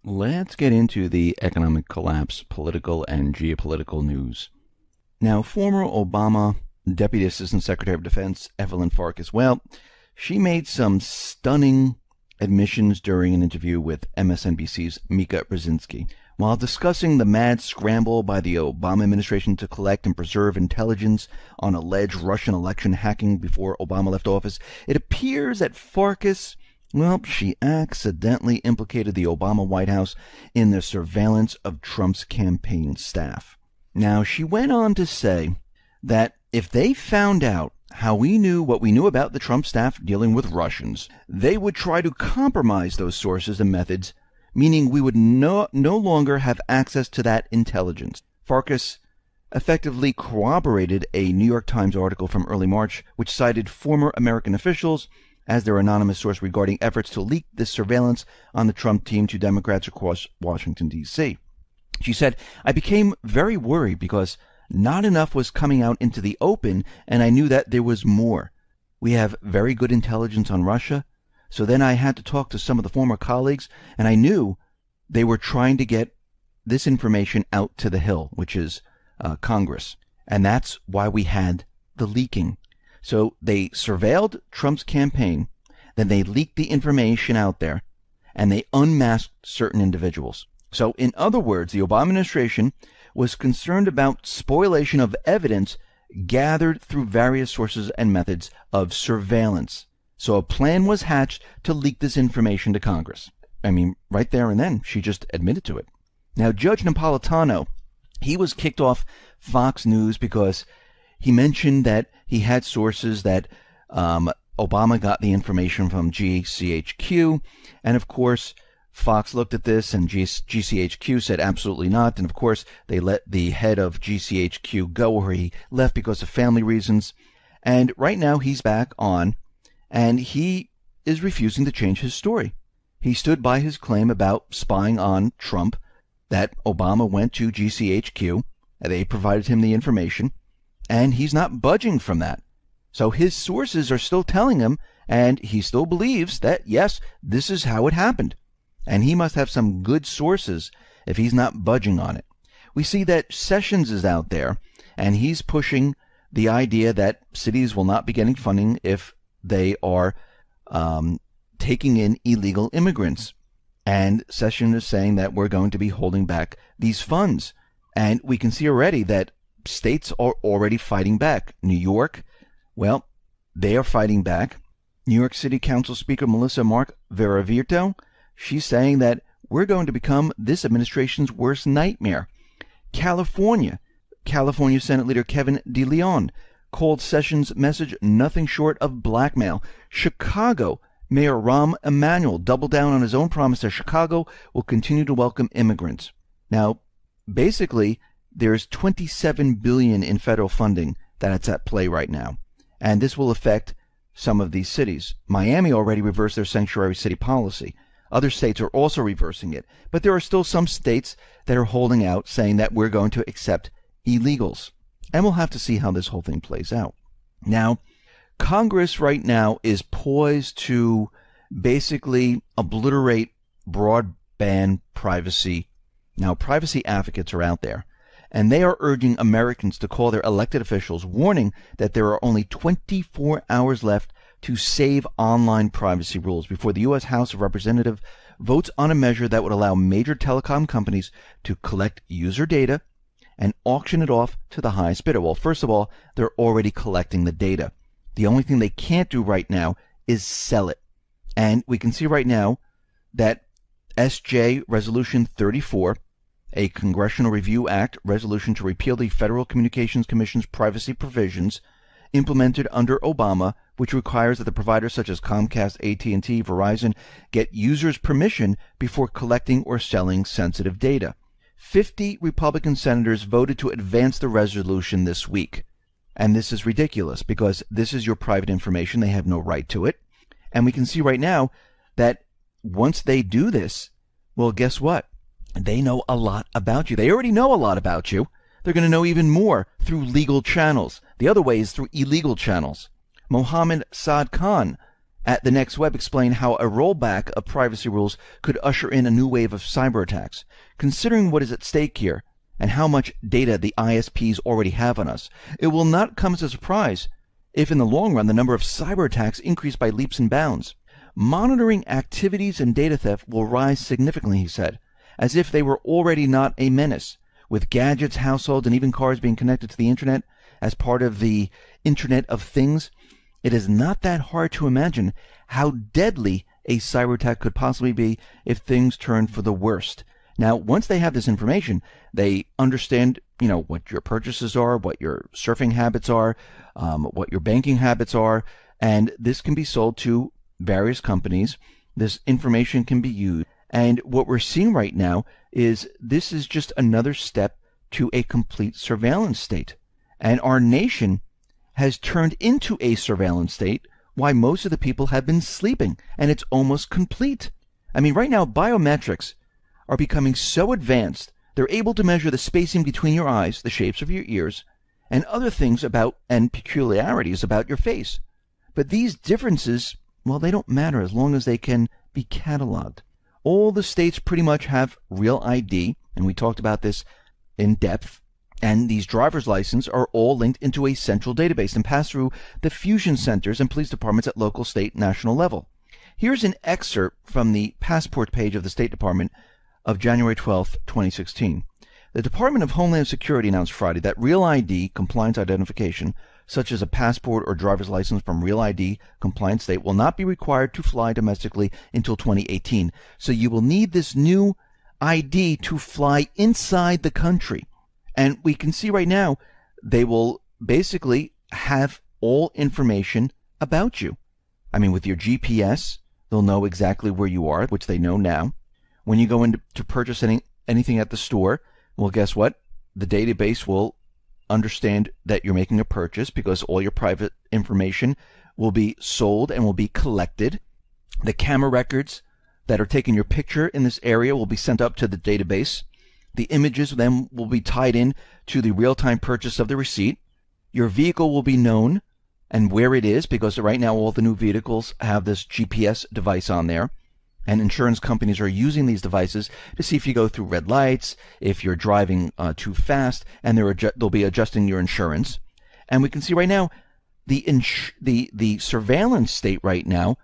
Let's get into the economic collapse, political and geopolitical news. Now, former Obama Deputy Assistant Secretary of Defense Evelyn Farkas, well, she made some stunning admissions during an interview with MSNBC's Mika Brzezinski. While discussing the mad scramble by the Obama administration to collect and preserve intelligence on alleged Russian election hacking before Obama left office, it appears that Farkas, well, she accidentally implicated the Obama White House in the surveillance of Trump's campaign staff. Now, she went on to say that if they found out how we knew what we knew about the Trump staff dealing with Russians, they would try to compromise those sources and methods, meaning we would no longer have access to that intelligence. Farkas effectively corroborated a New York Times article from early March, which cited former American officials as their anonymous source regarding efforts to leak this surveillance on the Trump team to Democrats across Washington, D.C. She said, "I became very worried because not enough was coming out into the open, and I knew that there was more. We have very good intelligence on Russia, so then I had to talk to some of the former colleagues, and I knew they were trying to get this information out to the Hill, which is Congress, and that's why we had the leaking. So they surveilled Trump's campaign, then they leaked the information out there, and they unmasked certain individuals. So in other words, the Obama administration was concerned about spoliation of evidence gathered through various sources and methods of surveillance. So a plan was hatched to leak this information to Congress." I mean, right there and then, she just admitted to it. Now, Judge Napolitano, he was kicked off Fox News because he mentioned that he had sources that Obama got the information from GCHQ, and of course, Fox looked at this and GCHQ said absolutely not. And of course, they let the head of GCHQ go, where he left because of family reasons. And right now he's back on, and he is refusing to change his story. He stood by his claim about spying on Trump, that Obama went to GCHQ, and they provided him the information, and he's not budging from that. So his sources are still telling him, and he still believes that, yes, this is how it happened. And he must have some good sources if he's not budging on it. We see that Sessions is out there, and he's pushing the idea that cities will not be getting funding if they are taking in illegal immigrants. And Sessions is saying that we're going to be holding back these funds. And we can see already that states are already fighting back. New York, well, they are fighting back. New York City Council Speaker Melissa Mark Veravirto, she's saying that we're going to become this administration's worst nightmare. California Senate Leader Kevin DeLeon called Sessions' message nothing short of blackmail. Chicago Mayor Rahm Emanuel doubled down on his own promise that Chicago will continue to welcome immigrants. Now, basically, there's $27 billion in federal funding that's at play right now, and this will affect some of these cities. Miami already reversed their sanctuary city policy. Other states are also reversing it, but there are still some states that are holding out, saying that we're going to accept illegals. And we'll have to see how this whole thing plays out. Now, Congress right now is poised to basically obliterate broadband privacy. Now, privacy advocates are out there, and they are urging Americans to call their elected officials, warning that there are only 24 hours left to save online privacy rules before the U.S. House of Representatives votes on a measure that would allow major telecom companies to collect user data and auction it off to the highest bidder. Well, first of all, they're already collecting the data. The only thing they can't do right now is sell it. And we can see right now that SJ Resolution 34, a Congressional Review Act resolution to repeal the Federal Communications Commission's privacy provisions implemented under Obama, which requires that the providers such as Comcast, AT&T, Verizon get users' permission before collecting or selling sensitive data. 50 Republican senators voted to advance the resolution this week. And this is ridiculous because this is your private information. They have no right to it. And we can see right now that once they do this, well, guess what? They know a lot about you. They already know a lot about you. They're going to know even more through legal channels. The other way is through illegal channels. Mohammed Saad Khan at the Next Web explained how a rollback of privacy rules could usher in a new wave of cyber attacks. Considering what is at stake here and how much data the ISPs already have on us, it will not come as a surprise if in the long run the number of cyber attacks increase by leaps and bounds. Monitoring activities and data theft will rise significantly, he said, as if they were already not a menace. With gadgets, households, and even cars being connected to the internet as part of the Internet of Things, it is not that hard to imagine how deadly a cyber attack could possibly be if things turn for the worst. Now, once they have this information, they understand, what your purchases are, what your surfing habits are, what your banking habits are, and this can be sold to various companies. This information can be used. And what we're seeing right now is this is just another step to a complete surveillance state. And our nation has turned into a surveillance state while most of the people have been sleeping, and it's almost complete. I mean, right now, biometrics are becoming so advanced, they're able to measure the spacing between your eyes, the shapes of your ears, and other things about and peculiarities about your face. But these differences, well, they don't matter as long as they can be cataloged. All the states pretty much have Real ID, and we talked about this in depth, and these driver's licenses are all linked into a central database and pass through the fusion centers and police departments at local, state, national level. Here's an excerpt from the passport page of the State Department of January 12, 2016. The Department of Homeland Security announced Friday that Real ID compliance identification, such as a passport or driver's license from Real ID compliant state, will not be required to fly domestically until 2018. So you will need this new ID to fly inside the country. And we can see right now, they will basically have all information about you. I mean, with your GPS, they'll know exactly where you are, which they know now. When you go in to purchase anything at the store, well, guess what? The database will understand that you're making a purchase because all your private information will be sold and will be collected. The camera records that are taking your picture in this area will be sent up to the database. The images then will be tied in to the real-time purchase of the receipt. Your vehicle will be known and where it is, because right now all the new vehicles have this GPS device on there. And insurance companies are using these devices to see if you go through red lights, if you're driving too fast, and they'll be adjusting your insurance. And we can see right now the surveillance state right now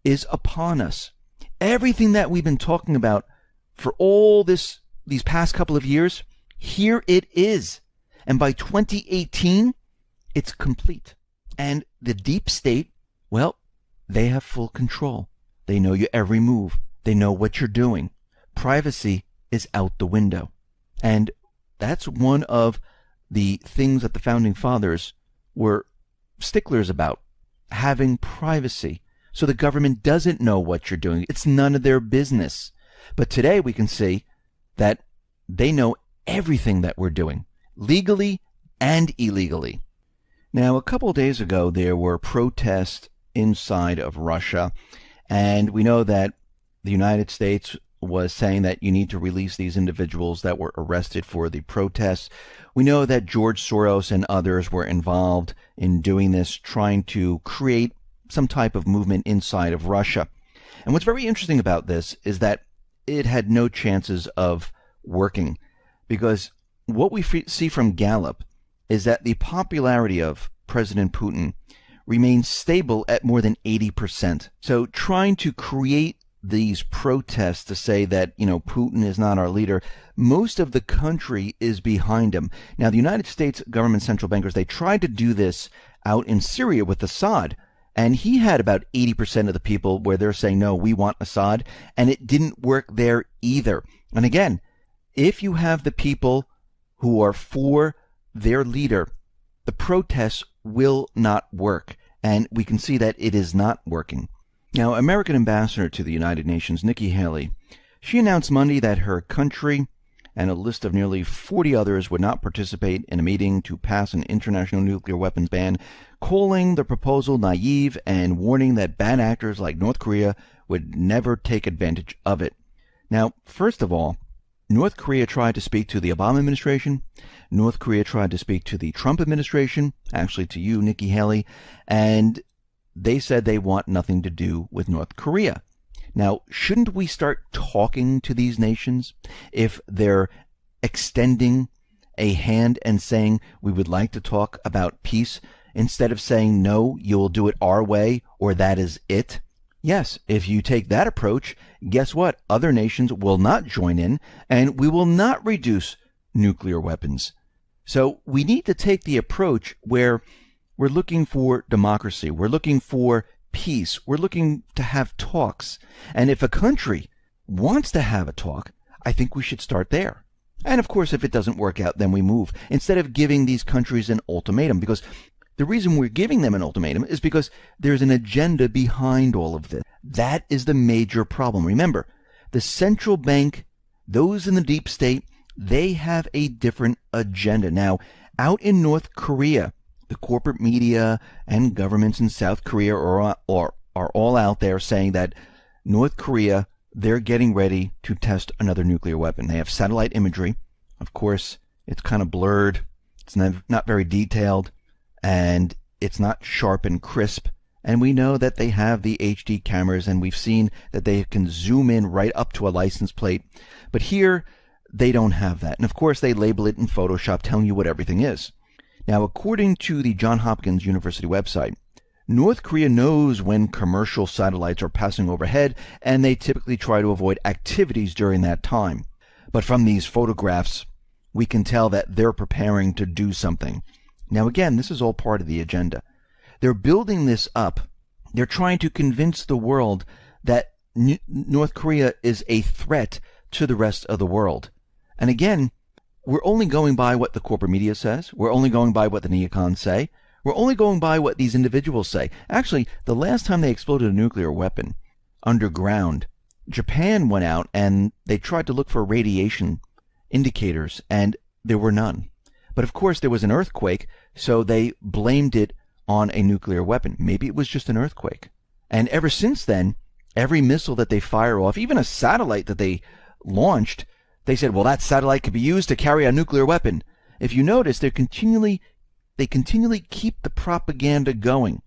is upon us. Everything that we've been talking about for all these past couple of years, here it is. And by 2018, it's complete. And the deep state, well, they have full control. They know your every move. They know what you're doing. Privacy is out the window. And that's one of the things that the Founding Fathers were sticklers about, having privacy. So the government doesn't know what you're doing. It's none of their business. But today we can see that they know everything that we're doing, legally and illegally. Now, a couple of days ago, there were protests inside of Russia. And we know that the United States was saying that you need to release these individuals that were arrested for the protests. We know that George Soros and others were involved in doing this, trying to create some type of movement inside of Russia. And what's very interesting about this is that it had no chances of working, because what we see from Gallup is that the popularity of President Putin remains stable at more than 80%. So trying to create these protests to say that, Putin is not our leader, most of the country is behind him. Now, the United States government central bankers, they tried to do this out in Syria with Assad, and he had about 80% of the people where they're saying, no, we want Assad, and it didn't work there either. And again, if you have the people who are for their leader, the protests will not work. And we can see that it is not working. Now, American Ambassador to the United Nations, Nikki Haley, she announced Monday that her country and a list of nearly 40 others would not participate in a meeting to pass an international nuclear weapons ban, calling the proposal naive and warning that bad actors like North Korea would never take advantage of it. Now, first of all, North Korea tried to speak to the Obama administration. North Korea tried to speak to the Trump administration, actually to you, Nikki Haley, and they said they want nothing to do with North Korea. Now, shouldn't we start talking to these nations if they're extending a hand and saying we would like to talk about peace, instead of saying no, you will do it our way or that is it? Yes, if you take that approach, guess what? Other nations will not join in and we will not reduce nuclear weapons. So we need to take the approach where we're looking for democracy, we're looking for peace, we're looking to have talks. And if a country wants to have a talk, I think we should start there. And of course, if it doesn't work out, then we move, instead of giving these countries an ultimatum. Because the reason we're giving them an ultimatum is because there's an agenda behind all of this. That is the major problem. Remember, the central bank, those in the deep state, they have a different agenda. Now, out in North Korea, the corporate media and governments in South Korea are all out there saying that North Korea, they're getting ready to test another nuclear weapon. They have satellite imagery. Of course, it's kind of blurred. It's not very detailed, and it's not sharp and crisp. And we know that they have the HD cameras, and we've seen that they can zoom in right up to a license plate. But here, they don't have that. And of course, they label it in Photoshop, telling you what everything is. Now, according to the Johns Hopkins University website, North Korea knows when commercial satellites are passing overhead, and they typically try to avoid activities during that time. But from these photographs, we can tell that they're preparing to do something. Now, again, this is all part of the agenda. They're building this up. They're trying to convince the world that North Korea is a threat to the rest of the world. And again, we're only going by what the corporate media says. We're only going by what the neocons say. We're only going by what these individuals say. Actually, the last time they exploded a nuclear weapon underground, Japan went out and they tried to look for radiation indicators, and there were none. But of course, there was an earthquake, so they blamed it on a nuclear weapon. Maybe it was just an earthquake. And ever since then, every missile that they fire off, even a satellite that they launched, they said, well, that satellite could be used to carry a nuclear weapon. If you notice, they continually keep the propaganda going,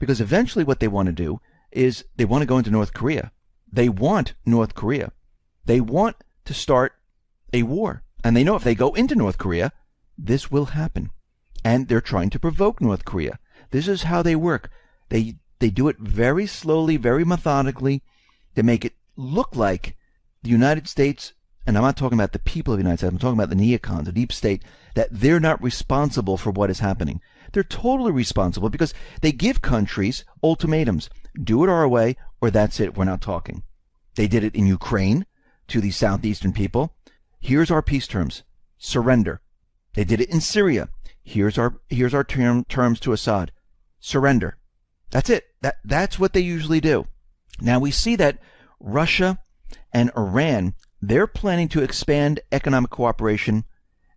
because eventually what they want to do is they want to go into North Korea. They want North Korea. They want to start a war. And they know if they go into North Korea, this will happen. And they're trying to provoke North Korea. This is how they work. They do it very slowly, very methodically. They make it look like the United States, and I'm not talking about the people of the United States, I'm talking about the neocons, the deep state, that they're not responsible for what is happening. They're totally responsible because they give countries ultimatums. Do it our way, or that's it, we're not talking. They did it in Ukraine to the southeastern people. Here's our peace terms. Surrender. They did it in Syria. Here's our terms to Assad. Surrender. That's it. That's what they usually do. Now we see that Russia and Iran, they're planning to expand economic cooperation,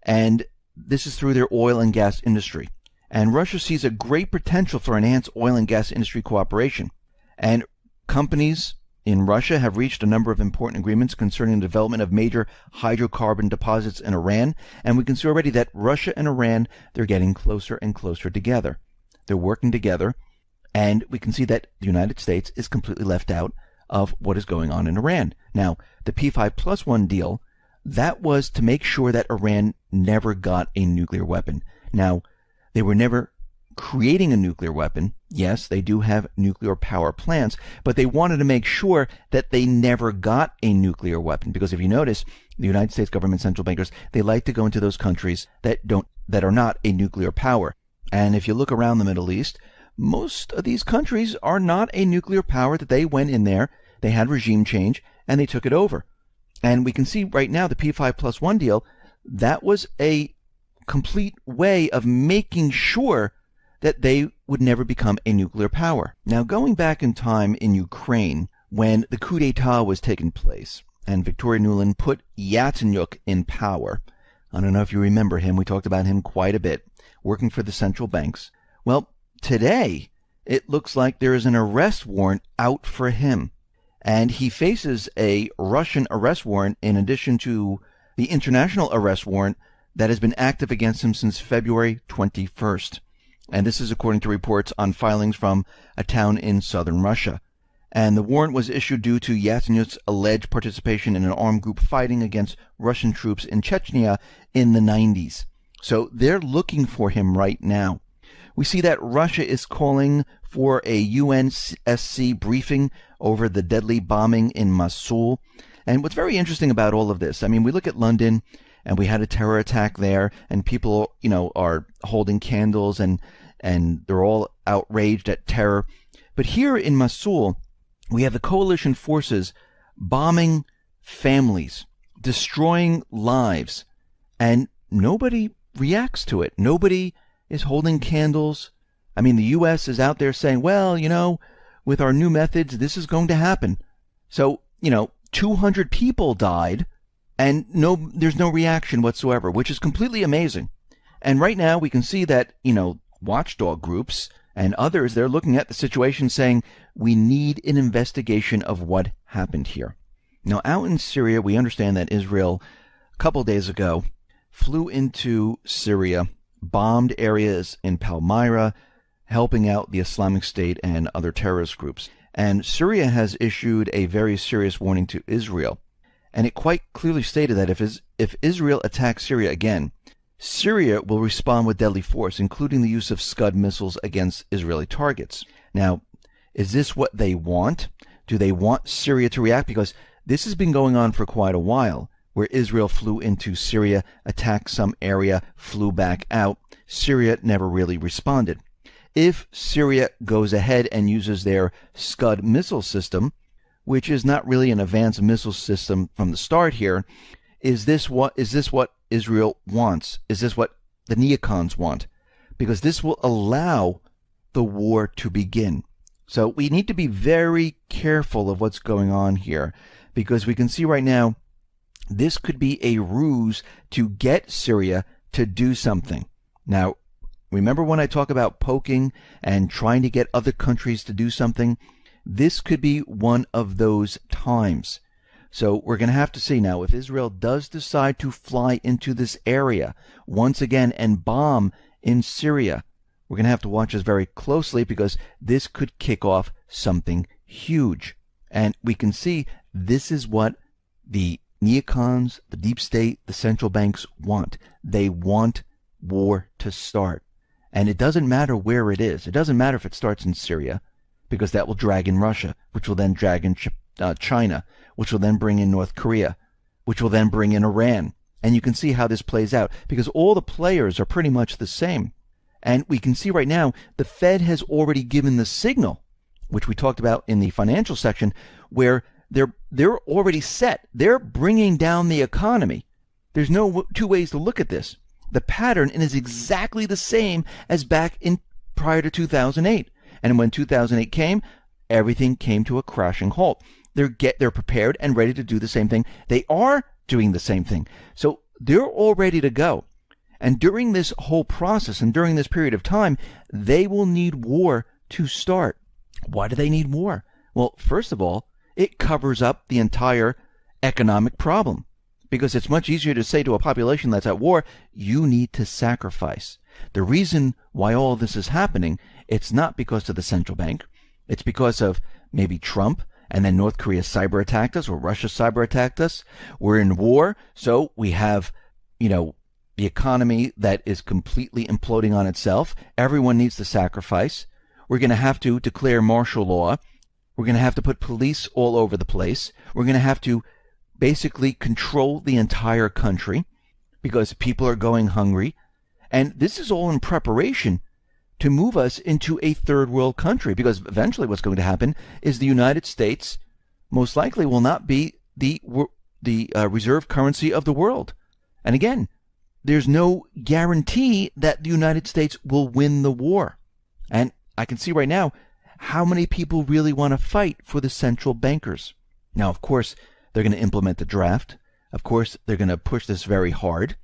and this is through their oil and gas industry. And Russia sees a great potential for enhanced oil and gas industry cooperation. And companies in Russia have reached a number of important agreements concerning the development of major hydrocarbon deposits in Iran. And we can see already that Russia and Iran, they're getting closer and closer together. They're working together. And we can see that the United States is completely left out of what is going on in Iran. Now, the P5+1 deal, that was to make sure that Iran never got a nuclear weapon. Now, they were never creating a nuclear weapon. Yes, they do have nuclear power plants, but they wanted to make sure that they never got a nuclear weapon. Because if you notice, the United States government central bankers, they like to go into those countries that are not a nuclear power. And if you look around the Middle East, most of these countries are not a nuclear power, that they went in there, they had regime change, and they took it over. And we can see right now the P5+1 deal, that was a complete way of making sure that they would never become a nuclear power. Now, going back in time in Ukraine, when the coup d'etat was taking place, and Victoria Nuland put Yatsenyuk in power, I don't know if you remember him, we talked about him quite a bit, working for the central banks. Well, today, it looks like there is an arrest warrant out for him. And he faces a Russian arrest warrant in addition to the international arrest warrant that has been active against him since February 21st. And this is according to reports on filings from a town in southern Russia. And the warrant was issued due to Yatsenyuk's alleged participation in an armed group fighting against Russian troops in Chechnya in the 90s. So they're looking for him right now. We see that Russia is calling for a UNSC briefing over the deadly bombing in Mosul. And what's very interesting about all of this, I mean, we look at London and we had a terror attack there, and people, are holding candles and they're all outraged at terror. But here in Mosul, we have the coalition forces bombing families, destroying lives, and nobody reacts to it. Nobody is holding candles. I mean, the U.S. is out there saying, well, with our new methods, this is going to happen. So, 200 people died, and there's no reaction whatsoever, which is completely amazing. And right now we can see that, watchdog groups and others, they're looking at the situation saying, we need an investigation of what happened here. Now, out in Syria, we understand that Israel, a couple days ago, flew into Syria, bombed areas in Palmyra, helping out the Islamic State and other terrorist groups. And Syria has issued a very serious warning to Israel. And it quite clearly stated that if Israel attacks Syria again, Syria will respond with deadly force, including the use of Scud missiles against Israeli targets. Now, is this what they want? Do they want Syria to react? Because this has been going on for quite a while, where Israel flew into Syria, attacked some area, flew back out. Syria never really responded. If Syria goes ahead and uses their Scud missile system, which is not really an advanced missile system from the start here, is this what Israel wants? Is this what the neocons want? Because this will allow the war to begin. So we need to be very careful of what's going on here, because we can see right now this could be a ruse to get Syria to do something. Now, remember when I talk about poking and trying to get other countries to do something? This could be one of those times. So we're going to have to see now if Israel does decide to fly into this area once again and bomb in Syria. We're going to have to watch this very closely, because this could kick off something huge. And we can see this is what the neocons, the deep state, the central banks want. They want war to start. And it doesn't matter where it is. It doesn't matter if it starts in Syria, because that will drag in Russia, which will then drag in China, which will then bring in North Korea, which will then bring in Iran. And you can see how this plays out, because all the players are pretty much the same. And we can see right now the Fed has already given the signal, which we talked about in the financial section, where they're already set. They're bringing down the economy. There's no two ways to look at this. The pattern is exactly the same as back in prior to 2008. And when 2008 came, everything came to a crashing halt. They're prepared and ready to do the same thing. They are doing the same thing. So they're all ready to go. And during this whole process and during this period of time, they will need war to start. Why do they need war? Well, first of all, it covers up the entire economic problem. Because it's much easier to say to a population that's at war, you need to sacrifice. The reason why all this is happening, it's not because of the central bank. It's because of maybe Trump, and then North Korea cyber attacked us, or Russia cyber attacked us. We're in war, so we have, the economy that is completely imploding on itself. Everyone needs to sacrifice. We're going to have to declare martial law. We're going to have to put police all over the place. We're going to have to basically control the entire country, because people are going hungry. And this is all in preparation to move us into a third world country, because eventually what's going to happen is the United States most likely will not be the reserve currency of the world. And again, there's no guarantee that the United States will win the war. And I can see right now how many people really want to fight for the central bankers. Now, of course, they're going to implement the draft. Of course, they're going to push this very hard.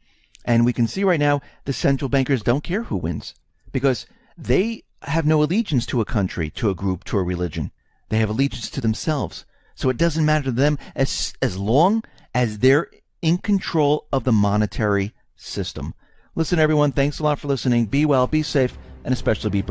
And we can see right now the central bankers don't care who wins, because they have no allegiance to a country, to a group, to a religion. They have allegiance to themselves. So it doesn't matter to them as long as they're in control of the monetary system. Listen, everyone, thanks a lot for listening. Be well, be safe, and and especially be